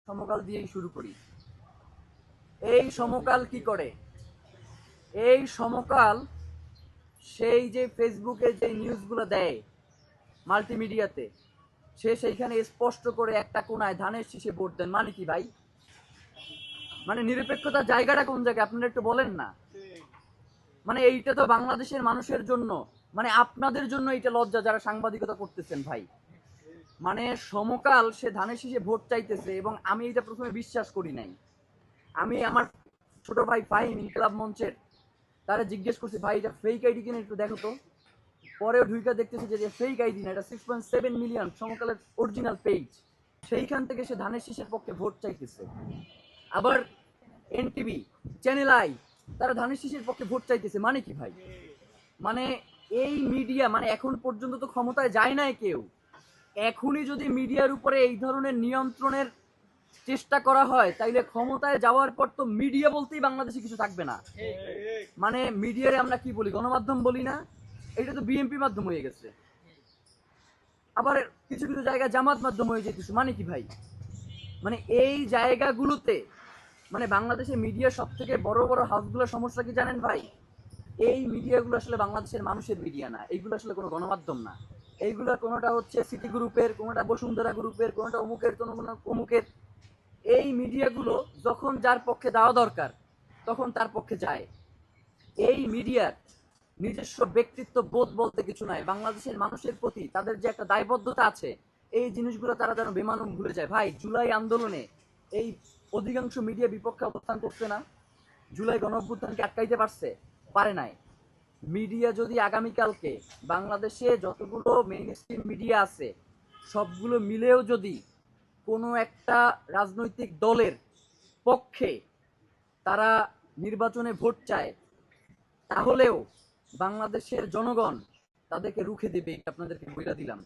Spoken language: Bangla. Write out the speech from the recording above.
সমকাল দিয়েই শুরু করি। এই সমকাল কি করে? এই সমকাল সেই যে ফেসবুকে যে নিউজগুলো দেয় মাল্টিমিডিয়াতে, সে সেইখানে স্পষ্ট করে একটা কোনায় ধানের শীষে ভোট দেন। মানে কি ভাই? মানে নিরপেক্ষতার জায়গাটা কোন জায়গায় আপনারা একটু বলেন না। মানে এইটা তো বাংলাদেশের মানুষের জন্য, মানে আপনাদের জন্য এটা লজ্জা যারা সাংবাদিকতা করতেছেন ভাই। মানে সমকাল সে ধানের শীষে ভোট চাইতেছে, এবং আমি এটা প্রথমে বিশ্বাস করি নাই। আমি আমার ছোট ভাই ফাহিম ইনকলাব মঞ্চের তারা জিজ্ঞেস করছি, ভাই এটা ফেক আইডি কিনা একটু দেখো তো। পরেও ঢুইকা দেখতেছি যে ফেক আইডি না, এটা 6.7 মিলিয়ন সমকালের অরিজিনাল পেজ। সেইখান থেকে সে ধানের শীষের পক্ষে ভোট চাইতেছে। আবার এনটিভি, চ্যানেল আই, তারা ধানের শীষের পক্ষে ভোট চাইতেছে। মানে কি ভাই? মানে এই মিডিয়া, মানে এখন পর্যন্ত তো ক্ষমতায় যায় নাই কেউ। এখনই যদি মিডিয়ার উপরে এই ধরনের নিয়ন্ত্রণের চেষ্টা করা হয়, তাইলে ক্ষমতায় যাওয়ার পর তো মিডিয়া বলতেই বাংলাদেশে কিছু থাকবে না। মানে মিডিয়ারে আমরা কি বলি, গণমাধ্যম বলি না? এটা তো বিএনপি মাধ্যম হয়ে গেছে। আবার কিছু কিছু জায়গায় জামাত মাধ্যম হয়ে যেতেছে। মানে কি ভাই? মানে এই জায়গাগুলোতে, মানে বাংলাদেশের মিডিয়া সব থেকে বড় বড় হাউসগুলোর সমস্যা কি জানেন ভাই? এই মিডিয়াগুলো আসলে বাংলাদেশের মানুষের মিডিয়া না, এইগুলো আসলে কোনো গণমাধ্যম না। এইগুলো কোনোটা হচ্ছে সিটি গ্রুপের, কোনোটা বসুন্ধরা গ্রুপের, কোনোটা অমুকের, কোনো অমুকের। এই মিডিয়াগুলো যখন যার পক্ষে দেওয়া দরকার তখন তার পক্ষে যায়। এই মিডিয়ার নিজস্ব ব্যক্তিত্ব বোধ বলতে কিছু নাই। বাংলাদেশের মানুষের প্রতি তাদের যে একটা দায়বদ্ধতা আছে, এই জিনিসগুলো তারা যেন বেমানুম ভুলে যায়। ভাই, জুলাই আন্দোলনে এই অধিকাংশ মিডিয়া বিপক্ষে অবস্থান করছে না? জুলাই গণ অভ্যুত্থানকে আটকাইতে পারছে? পারে নাই। মিডিয়া যদি আগামীকালকে বাংলাদেশে যতগুলো মেইনস্ট্রিম মিডিয়া আছে সবগুলো মিলেও যদি কোনো একটা রাজনৈতিক দলের পক্ষে তারা নির্বাচনে ভোট চায়, তাহলেও বাংলাদেশের জনগণ তাদেরকে রুখে দেবে, আপনাদেরকে বইলা দিলাম।